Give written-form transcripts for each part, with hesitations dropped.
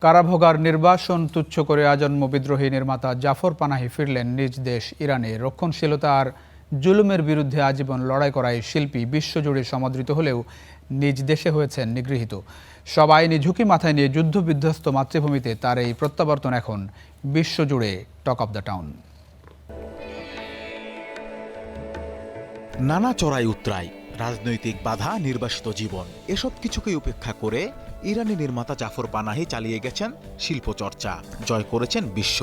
কারাভোগার নির্বাসন তুচ্ছ করে আজন্ম বিদ্রোহী নির্মাতা জাফর পানাহি ফিরলেন নিজ দেশ ইরানে। রক্ষণশীলতা আর জুলুমের বিরুদ্ধে আজীবন লড়াই করায় শিল্পী বিশ্বজুড়ে সমাদৃত হলেও নিজ দেশে হয়েছেন নিগৃহীত। সব আইনি ঝুঁকি মাথায় নিয়ে যুদ্ধবিধ্বস্ত মাতৃভূমিতে তার এই প্রত্যাবর্তন এখন বিশ্বজুড়ে টক অব দ্য টাউন। নানা চড়াই উতরাই, রাজনৈতিক বাধা, নির্বাসিত জীবন, এসব কিছুকেই উপেক্ষা করে ইরানি নির্মাতা জাফর পানাহি চালিয়ে গেছেন শিল্পচর্চা, জয় করেছেন বিশ্ব।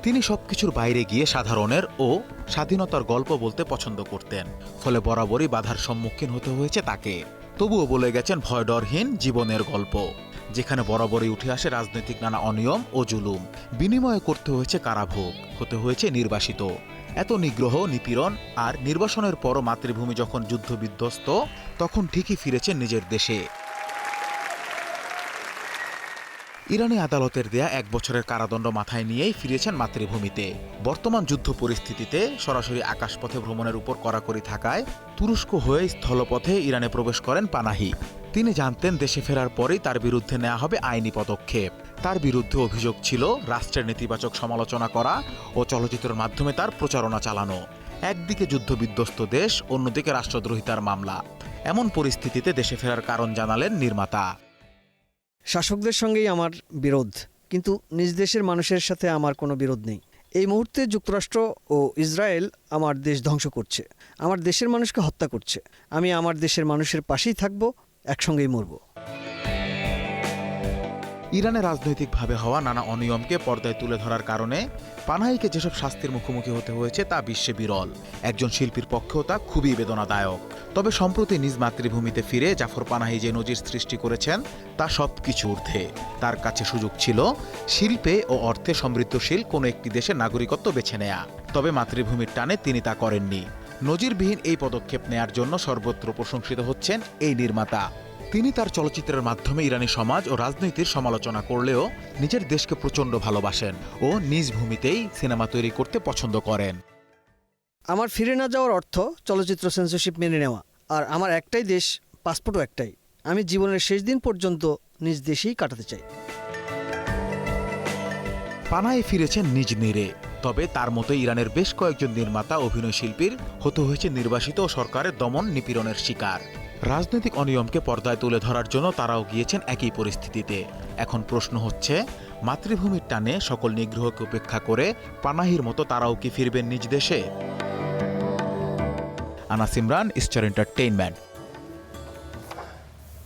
তিনি সবকিছুর বাইরে গিয়ে সাধারণের ও স্বাধীনতার গল্প বলতে পছন্দ করতেন, ফলে বরাবরই বাধার সম্মুখীন হতে হয়েছে তাকে। তবুও বলে গেছেন ভয়ডরহীন জীবনের গল্প, যেখানে বরাবরই উঠে আসে রাজনৈতিক নানা অনিয়ম ও জুলুম। বিনিময়ে করতে হয়েছে কারাভোগ, হতে হয়েছে নির্বাসিত। এত নিগ্রহ, নিপীড়ন আর নির্বাসনের পরও মাতৃভূমি যখন যুদ্ধবিধ্বস্ত, তখন ঠিকই ফিরেছেন নিজের দেশে। ইরানি আদালতের দেয়া 1 বছরের কারাদণ্ড মাথায় নিয়েই ফিরেছেন মাতৃভূমিতে। বর্তমান যুদ্ধ পরিস্থিতিতে সরাসরি আকাশপথে ভ্রমণের উপর কড়াকড়ি থাকায় তুরস্ক হয়ে স্থলপথে ইরানে প্রবেশ করেন পানাহি। তিনি জানতেন দেশে ফেরার পরেই তার বিরুদ্ধে নেওয়া হবে আইনি পদক্ষেপ। তার বিরুদ্ধে অভিযোগ ছিল রাষ্ট্রের নেতিবাচক সমালোচনা করা ও চলচ্চিত্রের মাধ্যমে তার প্রচারণা চালানো। একদিকে যুদ্ধবিধ্বস্ত দেশ, অন্যদিকে রাষ্ট্রদ্রোহিতার মামলা। এমন পরিস্থিতিতে দেশে ফেরার কারণ জানালেন নির্মাতা। শাসকদের সঙ্গেই আমার বিরোধ, কিন্তু নিজ দেশের মানুষের সাথে আমার কোনো বিরোধ নেই। এই মুহূর্তে যুক্তরাষ্ট্র ও ইসরায়েল আমার দেশ ধ্বংস করছে, আমার দেশের মানুষকে হত্যা করছে। আমি আমার দেশের মানুষের পাশেই থাকব, একসঙ্গেই মরব। ইরানে রাজনৈতিকভাবে হওয়া নানা অনিয়মকে পর্দায় তুলে ধরার কারণে পানাহিকে যেসব শাস্তির মুখোমুখি হতে হয়েছে তা বিশ্বে বিরল। একজন শিল্পীর পক্ষেও তা খুবই বেদনাদায়ক। তবে সম্প্রতি নিজ মাতৃভূমিতে ফিরে জাফর পানাহি যে নজির সৃষ্টি করেছেন তা সবকিছু ঊর্ধ্বে। তার কাছে সুযোগ ছিল শিল্পে ও অর্থে সমৃদ্ধশীল কোনো একটি দেশের নাগরিকত্ব বেছে নেয়া, তবে মাতৃভূমির টানে তিনি তা করেননি। নজিরবিহীন এই পদক্ষেপ নেয়ার জন্য সর্বত্র প্রশংসিত হচ্ছেন এই নির্মাতা। তিনি তার চলচ্চিত্রের মাধ্যমে ইরানি সমাজ ও রাজনীতির সমালোচনা করলেও নিজের দেশকে প্রচণ্ড ভালোবাসেন ও নিজ ভূমিতেই সিনেমা তৈরি করতে পছন্দ করেন। আমার ফিরে না যাওয়ার অর্থ চলচ্চিত্র সেন্সরশিপ মেনে নেওয়া, আর আমার একটাই দেশ, পাসপোর্টও একটাই। আমি জীবনের শেষ দিন পর্যন্ত নিজ দেশেই কাটাতে চাই। পানাহি ফিরেছেন নিজ নীড়ে, তবে তার মতো ইরানের বেশ কয়েকজন নির্মাতা, অভিনয় শিল্পীর হতে হয়েছে নির্বাসিত ও সরকারের দমন নিপীড়নের শিকার। রাজনৈতিক অনিয়মকে পর্দায় তুলে ধরার জন্য তারাও গিয়েছেন একই পরিস্থিতিতে। এখন প্রশ্ন হচ্ছে, মাতৃভূমির টানে সকল নিগ্রহকে উপেক্ষা করে পানাহির মতো তারাও কি ফিরবেন নিজ দেশে? Anas Imran, star entertainment.